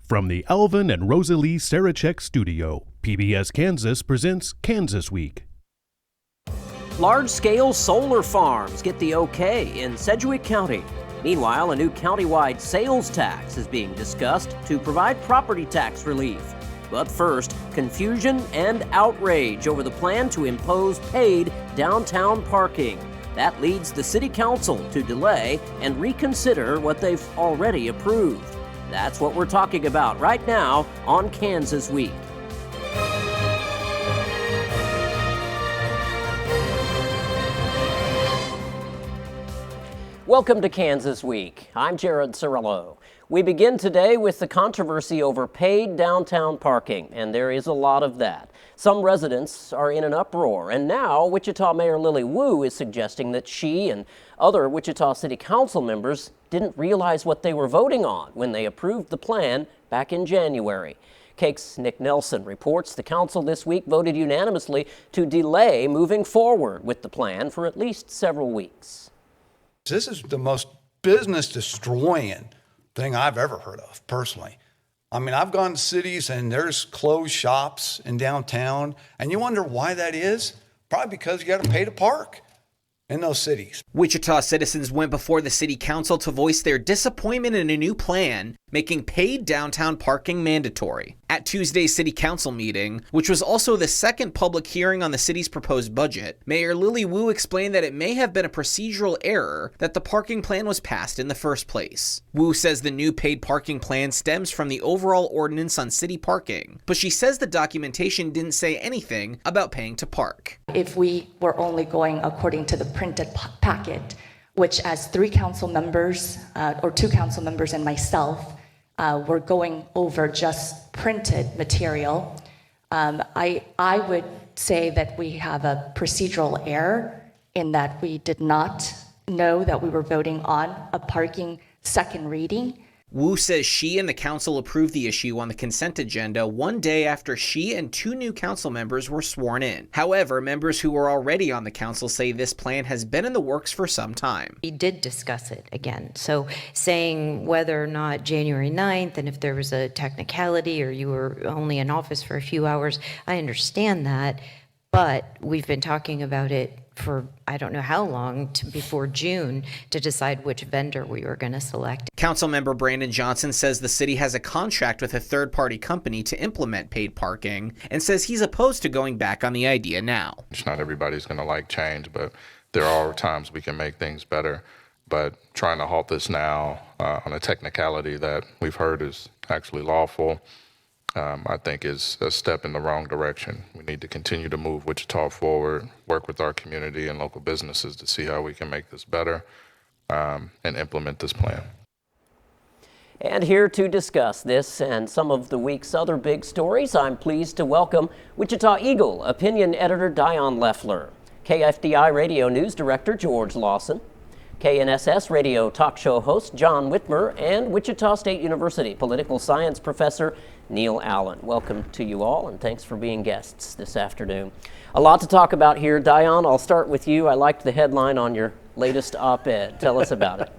From the Alvin and Rosalie Sarachek studio, PBS Kansas presents Kansas Week. Large-scale solar farms get the okay in Sedgwick County. Meanwhile, a new countywide sales tax is being discussed to provide property tax relief. But first, confusion and outrage over the plan to impose paid downtown parking. That leads the City Council to delay and reconsider what they've already approved. That's what we're talking about right now on Kansas Week. Welcome to Kansas Week. I'm Jared Cerullo. We begin today with the controversy over paid downtown parking, and there is a lot of that. Some residents are in an uproar, and now Wichita Mayor Lily Wu is suggesting that she and other Wichita City Council members didn't realize what they were voting on when they approved the plan back in January. KAKE's Nick Nelson reports the council this week voted unanimously to delay moving forward with the plan for at least several weeks. This is the most business-destroying thing I've ever heard of, personally. I mean, I've gone to cities and there's closed shops in downtown, and you wonder why that is? Probably because you got to pay to park in those cities. Wichita citizens went before the city council to voice their disappointment in a new plan making paid downtown parking mandatory. At Tuesday's city council meeting, which was also the second public hearing on the city's proposed budget, Mayor Lily Wu explained that it may have been a procedural error that the parking plan was passed in the first place. Wu says the new paid parking plan stems from the overall ordinance on city parking, but she says the documentation didn't say anything about paying to park. If we were only going according to the printed packet, which as three council members or two council members and myself were going over just printed material, I would say that we have a procedural error in that we did not know that we were voting on a parking second reading. Wu says she and the council approved the issue on the consent agenda one day after she and two new council members were sworn in. However, members who were already on the council say this plan has been in the works for some time. We did discuss it again. So saying whether or not January 9th and if there was a technicality or you were only in office for a few hours, I understand that. But we've been talking about it for I don't know how long before June to decide which vendor we were going to select. Councilmember Brandon Johnson says the city has a contract with a third-party company to implement paid parking and says he's opposed to going back on the idea now. It's not everybody's going to like change, but there are times we can make things better. But trying to halt this now on a technicality that we've heard is actually lawful, I think is a step in the wrong direction. We need to continue to move Wichita forward, work with our community and local businesses to see how we can make this better and implement this plan. And here to discuss this and some of the week's other big stories, I'm pleased to welcome Wichita Eagle opinion editor Dion Leffler, KFDI radio news director George Lawson, KNSS radio talk show host John Whitmer, and Wichita State University political science professor Neil Allen. Welcome to you all, and thanks for being guests this afternoon. A lot to talk about here. Dion, I'll start with you. I liked the headline on your latest op-ed. Tell us about it.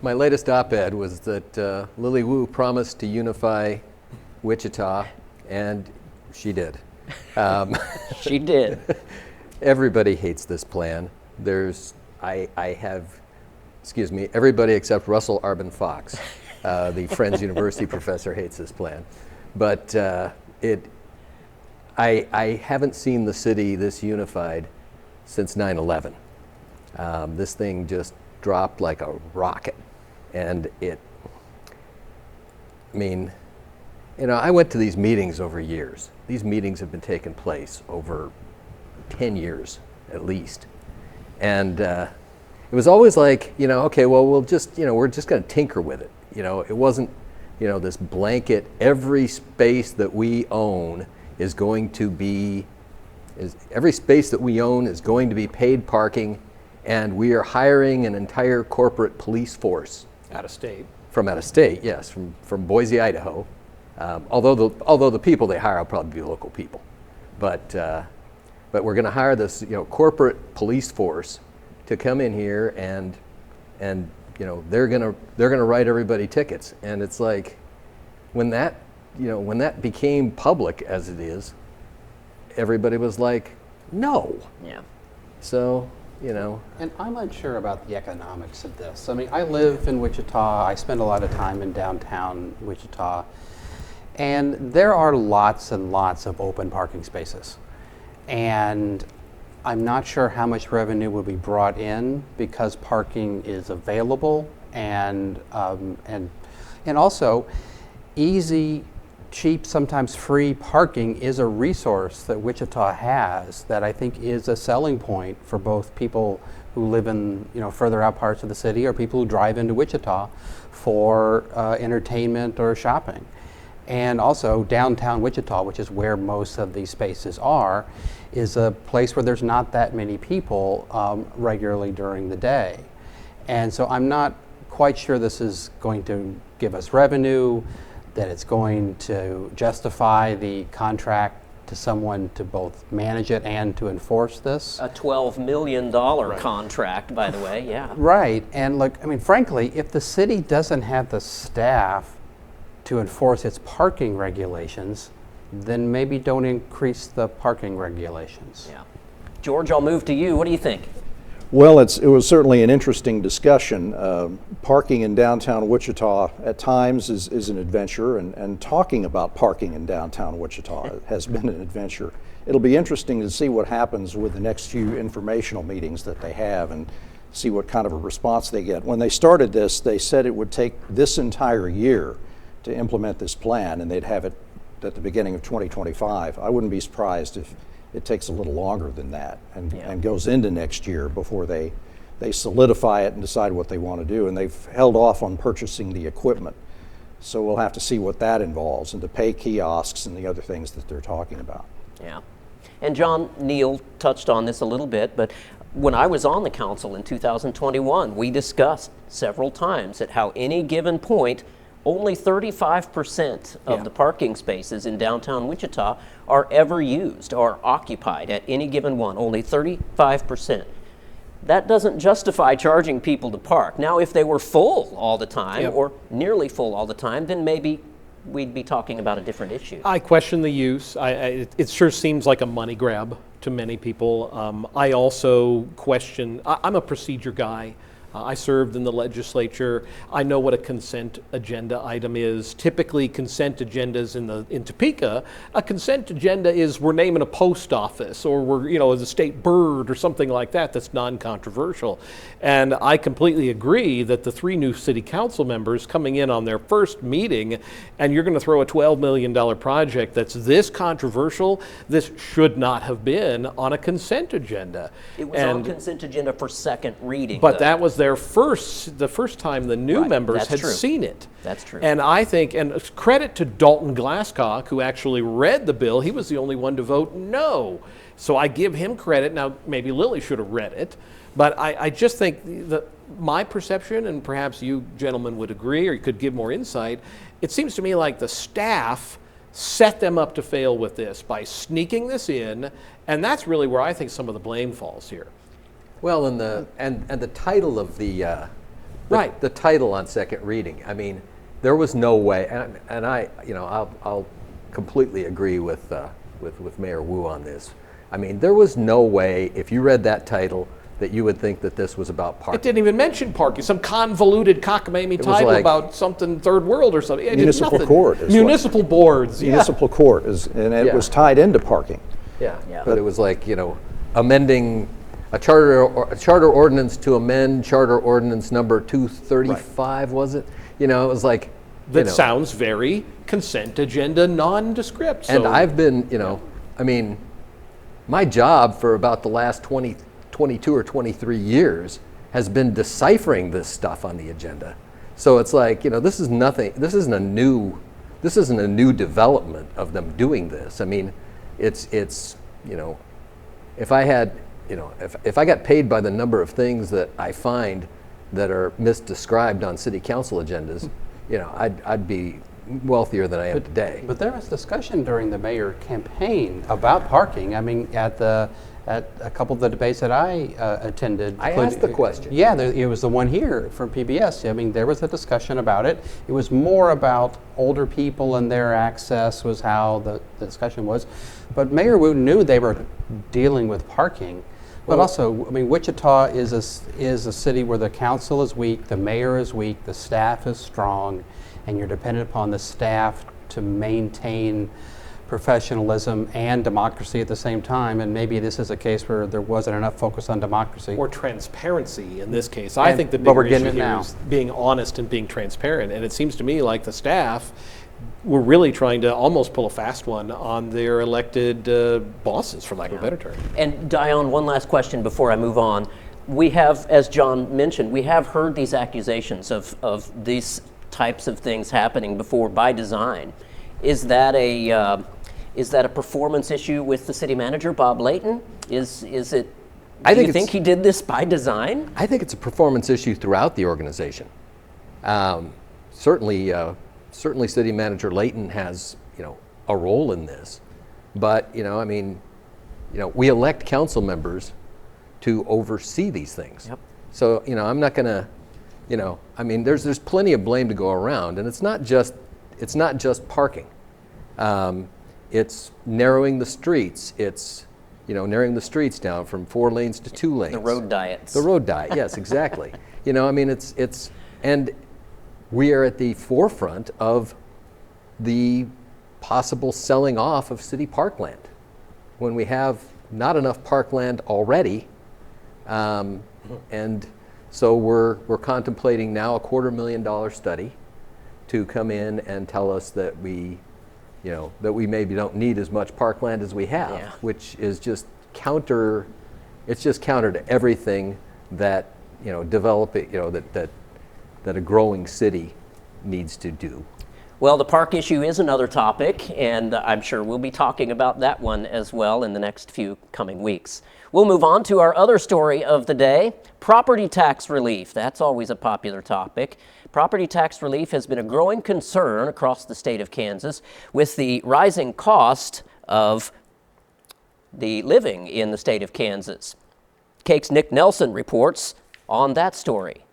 My latest op-ed was that Lily Wu promised to unify Wichita, and she did. She did. Everybody hates this plan. Everybody except Russell Arbin Fox, the Friends University professor, hates this plan. But I haven't seen the city this unified since 9/11. This thing just dropped like a rocket. And I went to these meetings over years. These meetings have been taking place over 10 years at least. And it was always like, we're just going to tinker with it. It wasn't, this blanket, every space that we own is going to be paid parking, and we are hiring an entire corporate police force. Out of state. From out of state, yes, from Boise, Idaho. Although the people they hire will probably be local people. But we're going to hire this corporate police force to come in here and they're gonna write everybody tickets. And it's like, when that became public as it is, everybody was like, no. Yeah. So, And I'm unsure about the economics of this. I mean, I live in Wichita. I spend a lot of time in downtown Wichita. And there are lots and lots of open parking spaces. And I'm not sure how much revenue will be brought in because parking is available, and also easy, cheap, sometimes free parking is a resource that Wichita has that I think is a selling point for both people who live in further out parts of the city or people who drive into Wichita for entertainment or shopping. And also downtown Wichita, which is where most of these spaces are, is a place where there's not that many people regularly during the day. And so I'm not quite sure this is going to give us revenue, that it's going to justify the contract to someone to both manage it and to enforce this. A $12 million contract, by the way, yeah. Right, and look, I mean, frankly, if the city doesn't have the staff to enforce its parking regulations, then maybe don't increase the parking regulations. Yeah. George, I'll move to you. What do you think? Well, it was certainly an interesting discussion. Parking in downtown Wichita at times is an adventure, and talking about parking in downtown Wichita has been an adventure. It'll be interesting to see what happens with the next few informational meetings that they have and see what kind of a response they get. When they started this, they said it would take this entire year to implement this plan, and they'd have it at the beginning of 2025. I wouldn't be surprised if it takes a little longer than that and goes into next year before they solidify it and decide what they want to do. And they've held off on purchasing the equipment. So we'll have to see what that involves and to pay kiosks and the other things that they're talking about. Yeah. And John, Neal touched on this a little bit, but when I was on the council in 2021, we discussed several times at how any given point, only 35% of the parking spaces in downtown Wichita are ever used or occupied at any given one, only 35%. That doesn't justify charging people to park. Now, if they were full all the time or nearly full all the time, then maybe we'd be talking about a different issue. I question the use. It sure seems like a money grab to many people. I also question, I'm a procedure guy. I served in the legislature. I know what a consent agenda item is. Typically, consent agendas in Topeka, a consent agenda is we're naming a post office or we're, as a state bird or something like that that's non-controversial. And I completely agree that the 3 new city council members coming in on their first meeting, and you're going to throw a $12 million project that's this controversial, this should not have been on a consent agenda. It was on consent agenda for second reading. But that was the first time the new members had seen it. That's true. And I think, and credit to Dalton Glasscock, who actually read the bill. He was the only one to vote no. So I give him credit. Now, maybe Lily should have read it. But I just think that my perception, and perhaps you gentlemen would agree or you could give more insight, it seems to me like the staff set them up to fail with this by sneaking this in. And that's really where I think some of the blame falls here. Well, and the title of the title on second reading. I mean, there was no way, and I'll completely agree with Mayor Wu on this. I mean, there was no way if you read that title that you would think that this was about parking. It didn't even mention parking. Some convoluted cockamamie title about something third world or something. Municipal court. Municipal boards. Municipal court it was tied into parking. Yeah. But it was like amending a charter ordinance to amend charter ordinance number 235, was it? It was like that sounds very consent agenda nondescript. And I've been, I mean, my job for about the last 22 or 23 years has been deciphering this stuff on the agenda. So it's like, this is nothing. This isn't a new development of them doing this. I mean, it's if I had. If I got paid by the number of things that I find that are misdescribed on city council agendas, I'd be wealthier than I am today. But there was discussion during the mayor campaign about parking. I mean, at the at a couple of the debates that I attended. I asked the question. Yeah, it was the one here from PBS. I mean, there was a discussion about it. It was more about older people and their access was how the discussion was. But Mayor Wu knew they were dealing with parking. But also, I mean, Wichita is a city where the council is weak, the mayor is weak, the staff is strong, and you're dependent upon the staff to maintain professionalism and democracy at the same time. And maybe this is a case where there wasn't enough focus on democracy. Or transparency in this case. I think the but we're bigger getting issue it here now. is being honest and being transparent. And it seems to me like the staff were really trying to almost pull a fast one on their elected bosses, for lack of a better term. And Dion, one last question before I move on. We have, as John mentioned, we have heard these accusations of these types of things happening before by design. Is that a performance issue with the city manager, Bob Layton? Is it? Do you think he did this by design? I think it's a performance issue throughout the organization. Certainly, City Manager Layton has, a role in this. But, I mean, we elect council members to oversee these things. Yep. So, I'm not going to, I mean, there's plenty of blame to go around, and it's not just parking. It's narrowing the streets. It's, narrowing the streets down from 4 lanes to 2 lanes. The road diets. The road diet, yes, exactly. I mean, it's, and we are at the forefront of the possible selling off of city parkland when we have not enough parkland already. And so we're contemplating now a $250,000 study to come in and tell us that we maybe don't need as much parkland as we have, which is just counter to everything that, that a growing city needs to do. Well, the park issue is another topic, and I'm sure we'll be talking about that one as well in the next few coming weeks. We'll move on to our other story of the day, property tax relief. That's always a popular topic. Property tax relief has been a growing concern across the state of Kansas with the rising cost of the living in the state of Kansas. Cake's Nick Nelson reports on that story.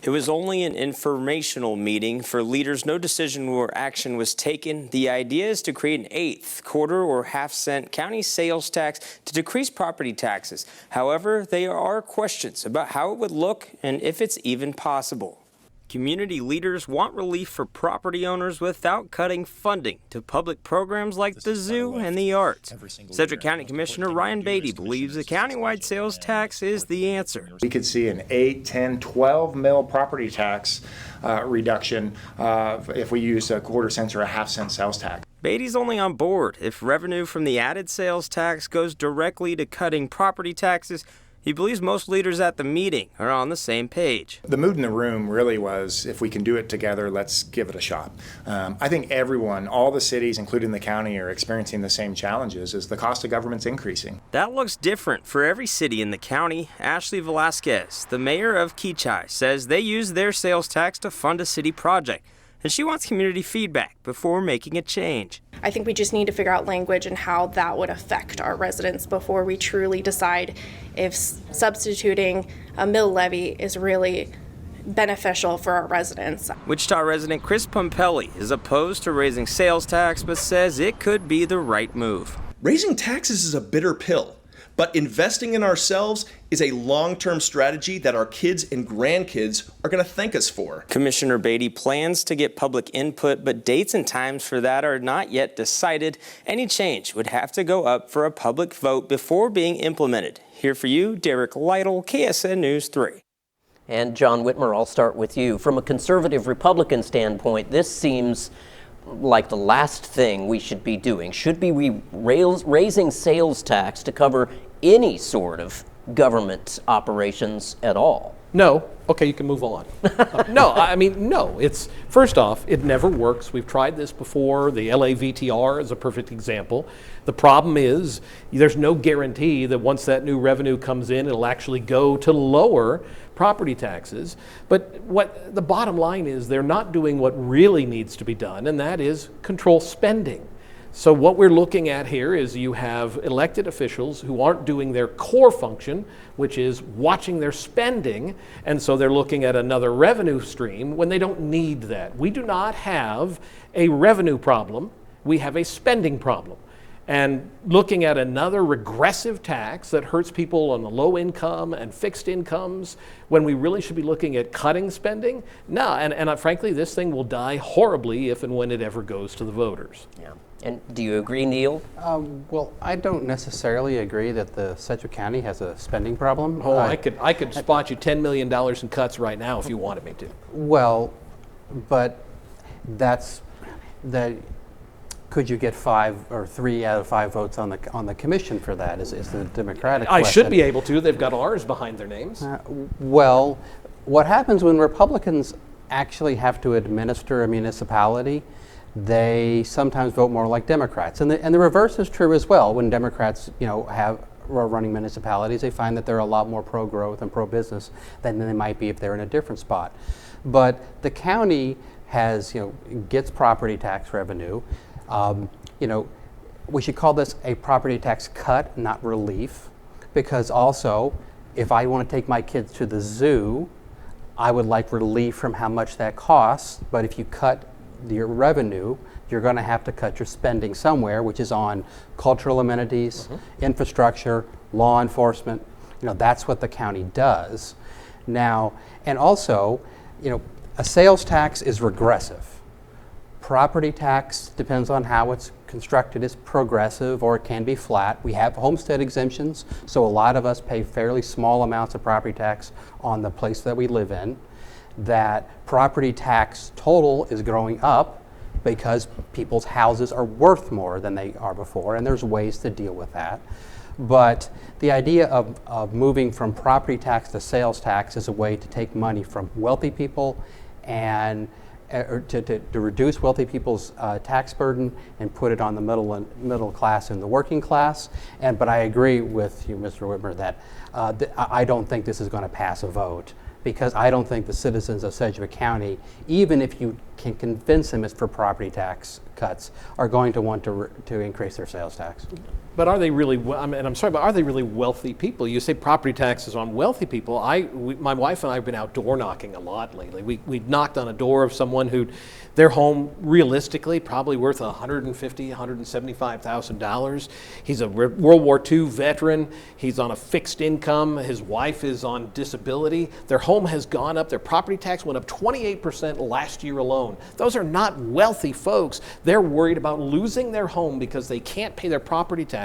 It was only an informational meeting for leaders. No decision or action was taken. The idea is to create an 1/8, quarter, or half-cent county sales tax to decrease property taxes. However, there are questions about how it would look and if it's even possible. Community leaders want relief for property owners without cutting funding to public programs like the zoo and the arts. Sedgwick County Commissioner Ryan Beatty believes a countywide sales tax is the answer. We could see an 8, 10, 12 mil property tax reduction if we use a quarter cent or a half cent sales tax. Beatty's only on board if revenue from the added sales tax goes directly to cutting property taxes. He believes most leaders at the meeting are on the same page. The mood in the room really was, if we can do it together, let's give it a shot. I think everyone, all the cities, including the county, are experiencing the same challenges as the cost of government's increasing. That looks different for every city in the county. Ashley Velasquez, the mayor of Keachai, says they use their sales tax to fund a city project, and she wants community feedback before making a change. I think we just need to figure out language and how that would affect our residents before we truly decide if substituting a mill levy is really beneficial for our residents. Wichita resident Chris Pompelli is opposed to raising sales tax, but says it could be the right move. Raising taxes is a bitter pill, but investing in ourselves is a long-term strategy that our kids and grandkids are going to thank us for. Commissioner Beatty plans to get public input, but dates and times for that are not yet decided. Any change would have to go up for a public vote before being implemented. Here for you, Derek Lytle, KSN News 3. And John Whitmer, I'll start with you. From a conservative Republican standpoint, this seems like the last thing we should be doing. Should be we raising sales tax to cover any sort of government operations at all? No. Okay, you can move on. No. It's, first off, it never works. We've tried this before. The LA VTR is a perfect example. The problem is there's no guarantee that once that new revenue comes in, it'll actually go to lower property taxes. But what the bottom line is, they're not doing what really needs to be done, and that is control spending. So what we're looking at here is you have elected officials who aren't doing their core function, which is watching their spending, and so they're looking at another revenue stream when they don't need that. We do not have a revenue problem, we have a spending problem. And looking at another regressive tax that hurts people on the low income and fixed incomes when we really should be looking at cutting spending, no, and frankly, this thing will die horribly if and when it ever goes to the voters. Yeah. And do you agree, Neil? Well, I don't necessarily agree that the Sedgwick County has a spending problem. Oh, I could spot you $10 million in cuts right now if you wanted me to. Well, but that's that. Could you get 5 or 3 out of 5 votes on the commission for that? Is the Democratic I question. should be able to. They've got ours behind their names. Well, what happens when Republicans actually have to administer a municipality? They sometimes vote more like Democrats, and the reverse is true as well. When Democrats, are running municipalities, they find that they're a lot more pro-growth and pro-business than they might be if they're in a different spot. But the county has, gets property tax revenue. We should call this a property tax cut, not relief, because also, if I want to take my kids to the zoo, I would like relief from how much that costs. But if you cut your revenue, you're going to have to cut your spending somewhere, which is on cultural amenities, infrastructure, law enforcement. That's what the county does. Now, and also, a sales tax is regressive. Property tax, depends on how it's constructed, is progressive, or it can be flat. We have homestead exemptions, so a lot of us pay fairly small amounts of property tax on the place that we live in. That property tax total is growing up because people's houses are worth more than they are before, and there's ways to deal with that. But the idea of moving from property tax to sales tax is a way to take money from wealthy people and to reduce wealthy people's tax burden and put it on the middle class and the working class. But I agree with you, Mr. Whitmer, that I don't think this is going to pass a vote, because I don't think the citizens of Sedgwick County, even if you can convince them it's for property tax cuts, are going to want to increase their sales tax. But are they really, I'm sorry, but are they really wealthy people? You say property taxes on wealthy people. My wife and I have been out door knocking a lot lately. We knocked on a door of someone who, their home realistically probably worth $150,000, $175,000. He's a World War II veteran. He's on a fixed income. His wife is on disability. Their home has gone up. Their property tax went up 28% last year alone. Those are not wealthy folks. They're worried about losing their home because they can't pay their property taxes.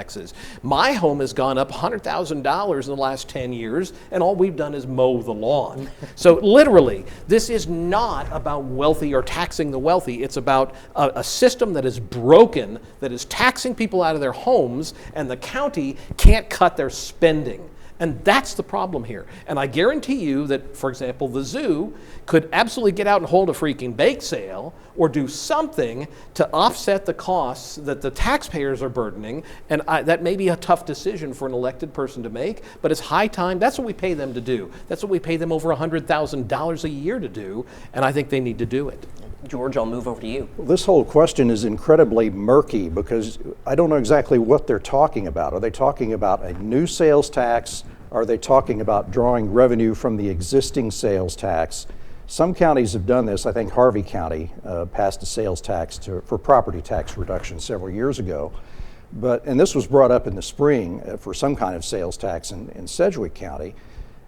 My home has gone up $100,000 in the last 10 years, and all we've done is mow the lawn. So literally, this is not about wealthy or taxing the wealthy. It's about a system that is broken, that is taxing people out of their homes, and the county can't cut their spending. And that's the problem here. And I guarantee you that, for example, the zoo could absolutely get out and hold a freaking bake sale or do something to offset the costs that the taxpayers are burdening. And that may be a tough decision for an elected person to make, but it's high time. That's what we pay them to do. That's what we pay them over $100,000 a year to do, and I think they need to do it. George, I'll move over to you. Well, this whole question is incredibly murky because I don't know exactly what they're talking about. Are they talking about a new sales tax? Are they talking about drawing revenue from the existing sales tax? Some counties have done this. I think Harvey County passed a sales tax for property tax reduction several years ago. And this was brought up in the spring for some kind of sales tax in Sedgwick County.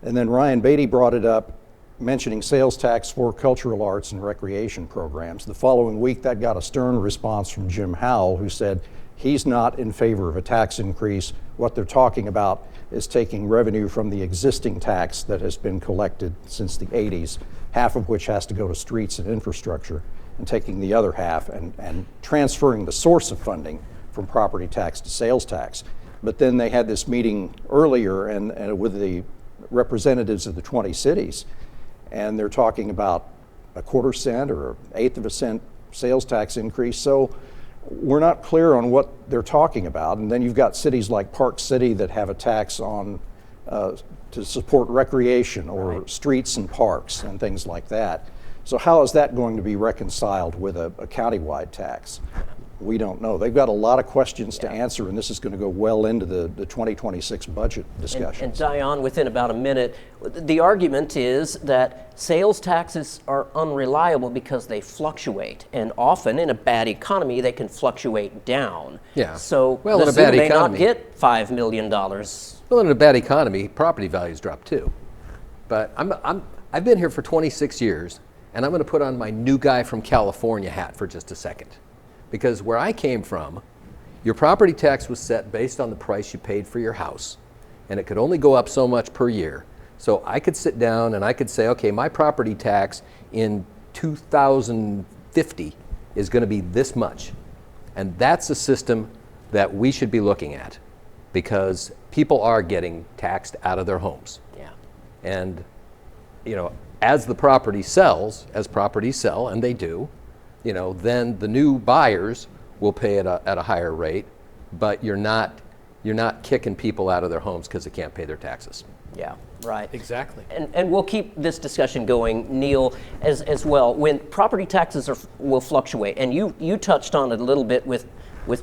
And then Ryan Beatty brought it up, mentioning sales tax for cultural arts and recreation programs. The following week, that got a stern response from Jim Howell, who said he's not in favor of a tax increase. What they're talking about is taking revenue from the existing tax that has been collected since the 80s, half of which has to go to streets and infrastructure, and taking the other half and transferring the source of funding from property tax to sales tax. But then they had this meeting earlier and with the representatives of the 20 cities, and they're talking about a 1/4 cent or 1/8 of a cent sales tax increase. So we're not clear on what they're talking about. And then you've got cities like Park City that have a tax on to support recreation or streets and parks and things like that. So how is that going to be reconciled with a countywide tax? We don't know. They've got a lot of questions to answer, and this is going to go well into the 2026 budget discussion. And Diane, within about a minute, the argument is that sales taxes are unreliable because they fluctuate, and often in a bad economy they can fluctuate down. Yeah. So well, the in a zoo bad may economy, not get $5 million. Well, in a bad economy, property values drop too. But I've been here for 26 years, and I'm going to put on my new guy from California hat for just a second. Because where I came from, your property tax was set based on the price you paid for your house, and it could only go up so much per year. So I could sit down and I could say, okay, my property tax in 2050 is going to be this much. And that's a system that we should be looking at, because people are getting taxed out of their homes. Yeah. And, you know, as the property sells, as properties sell, and they do, you know, then the new buyers will pay at a higher rate, but you're not kicking people out of their homes because they can't pay their taxes. Yeah, right. Exactly. And we'll keep this discussion going, Neil, as well. When property taxes will fluctuate, and you touched on it a little bit with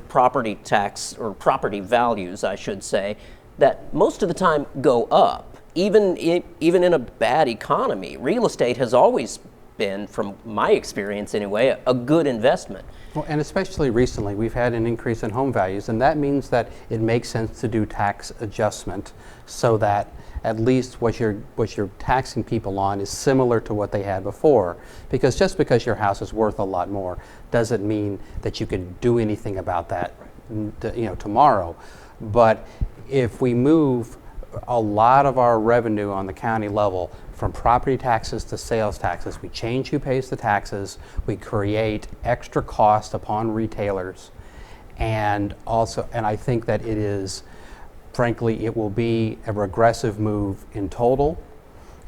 property tax, or property values, I should say, that most of the time go up. Even in a bad economy, real estate has always been, from my experience anyway, a good investment. Well, and especially recently, we've had an increase in home values, and that means that it makes sense to do tax adjustment so that at least what you're taxing people on is similar to what they had before. Because just because your house is worth a lot more doesn't mean that you can do anything about that, you know, tomorrow. But if we move a lot of our revenue on the county level from property taxes to sales taxes, we change who pays the taxes, we create extra cost upon retailers, and I think that it is, frankly, it will be a regressive move in total,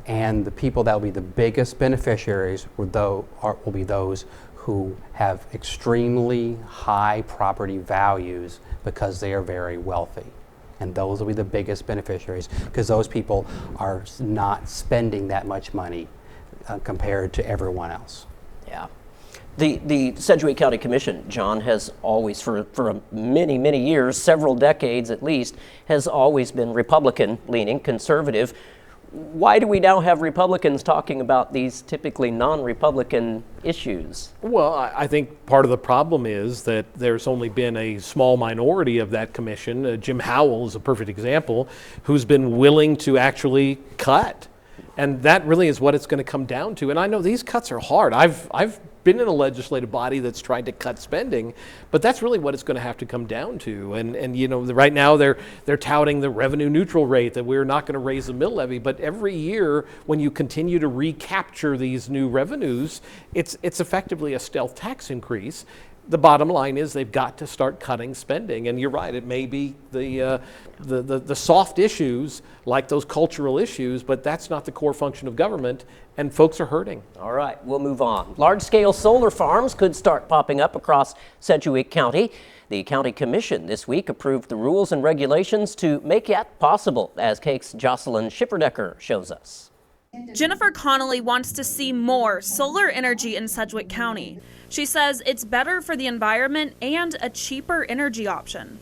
and the people that will be the biggest beneficiaries will be those who have extremely high property values because they are very wealthy. And those will be the biggest beneficiaries, because those people are not spending that much money compared to everyone else. Yeah. The Sedgwick County Commission, John, has always, for many, many years, several decades at least, has always been Republican-leaning, conservative. Why do we now have Republicans talking about these typically non-Republican issues? Well, I think part of the problem is that there's only been a small minority of that commission. Jim Howell is a perfect example, who's been willing to actually cut. And that really is what it's going to come down to. And I know these cuts are hard. I've been in a legislative body that's tried to cut spending, but that's really what it's going to have to come down to. And you know, right now they're touting the revenue neutral rate, that we're not going to raise the mill levy, but every year when you continue to recapture these new revenues, it's effectively a stealth tax increase. The bottom line is they've got to start cutting spending, and you're right, it may be the soft issues like those cultural issues, but that's not the core function of government, and folks are hurting. All right, we'll move on. Large-scale solar farms could start popping up across Sedgwick County. The County Commission this week approved the rules and regulations to make that possible, as KAKE's Jocelyn Schifferdecker shows us. Jennifer Connolly wants to see more solar energy in Sedgwick County. She says it's better for the environment and a cheaper energy option.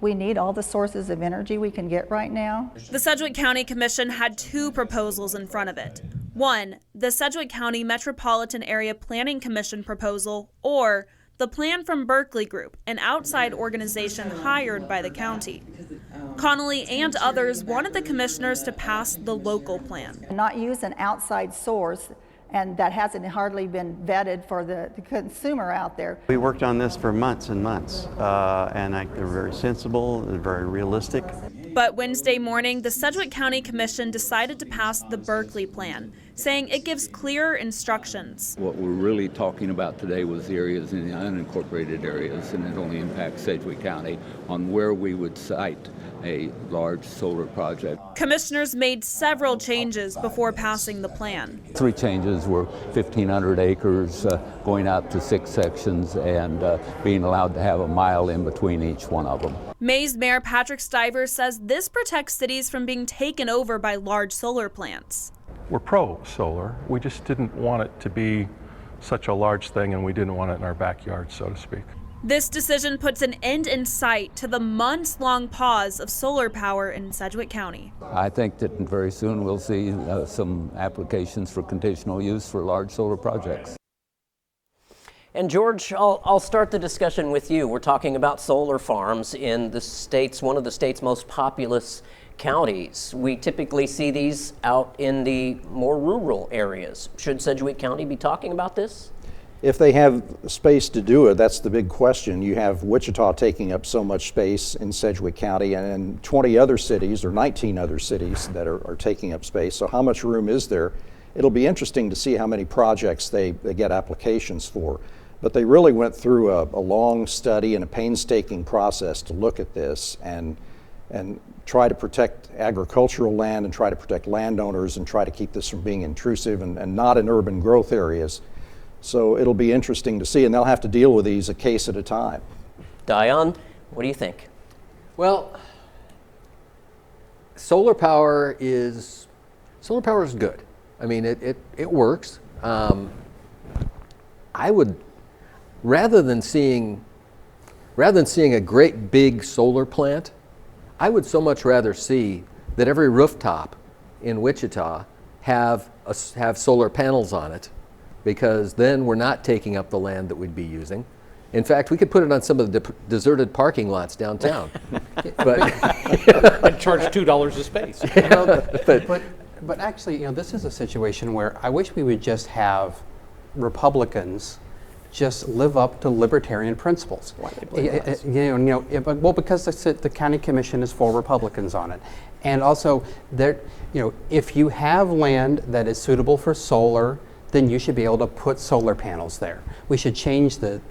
We need all the sources of energy we can get right now. The Sedgwick County Commission had two proposals in front of it. One, the Sedgwick County Metropolitan Area Planning Commission proposal, or the plan from Berkeley Group, an outside organization hired by the county. Connolly and others wanted the commissioners to pass the local plan. Not use an outside source, and that hasn't hardly been vetted for the consumer out there. We worked on this for months and months, and they're very sensible and very realistic. But Wednesday morning, the Sedgwick County Commission decided to pass the Berkeley plan, saying it gives clearer instructions. What we're really talking about today was the areas in the unincorporated areas, and it only impacts Sedgwick County, on where we would site a large solar project. Commissioners made several changes before passing the plan. 3 changes were 1,500 acres, going out to 6 sections, and being allowed to have a mile in between each one of them. May's Mayor Patrick Stiver says this protects cities from being taken over by large solar plants. We're pro-solar. We just didn't want it to be such a large thing, and we didn't want it in our backyard, so to speak. This decision puts an end in sight to the months-long pause of solar power in Sedgwick County. I think that very soon we'll see some applications for conditional use for large solar projects. And George, I'll start the discussion with you. We're talking about solar farms in the state's, one of the state's most populous counties. We typically see these out in the more rural areas. Should Sedgwick County be talking about this? If they have space to do it, that's the big question. You have Wichita taking up so much space in Sedgwick County, and 20 other cities or 19 other cities that are taking up space. So how much room is there? It'll be interesting to see how many projects they get applications for. But they really went through a long study and a painstaking process to look at this and try to protect agricultural land and try to protect landowners and try to keep this from being intrusive and not in urban growth areas. So it'll be interesting to see, and they'll have to deal with these a case at a time. Dion, what do you think? Well, solar power is good. I mean, it works. I would, rather than seeing a great big solar plant, I would so much rather see that every rooftop in Wichita have solar panels on it, because then we're not taking up the land that we'd be using. In fact, we could put it on some of the deserted parking lots downtown. And charge $2 a space. But actually, this is a situation where I wish we would just have Republicans just live up to libertarian principles. Well, because the county commission is for Republicans on it, and also if you have land that is suitable for solar, then you should be able to put solar panels there. We should change the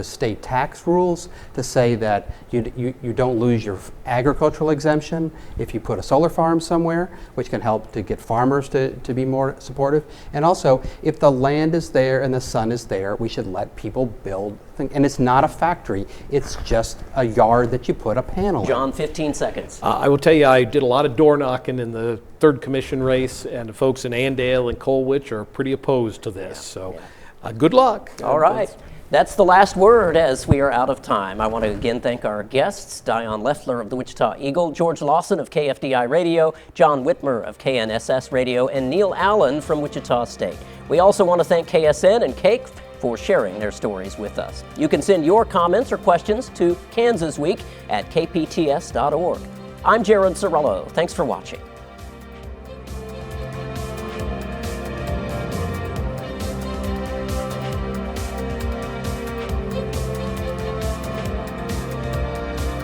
state tax rules to say that you don't lose your agricultural exemption if you put a solar farm somewhere, which can help to get farmers to be more supportive. And also, if the land is there and the sun is there, we should let people build things. And it's not a factory, it's just a yard that you put a panel in. John, 15 seconds. I will tell you, I did a lot of door knocking in the 3rd Commission race, and the folks in Andale and Colwich are pretty opposed to this. So good luck. All right. That's the last word as we are out of time. I want to again thank our guests, Dion Leffler of the Wichita Eagle, George Lawson of KFDI Radio, John Whitmer of KNSS Radio, and Neil Allen from Wichita State. We also want to thank KSN and Cake for sharing their stories with us. You can send your comments or questions to kansasweek@kpts.org. I'm Jared Cerullo. Thanks for watching.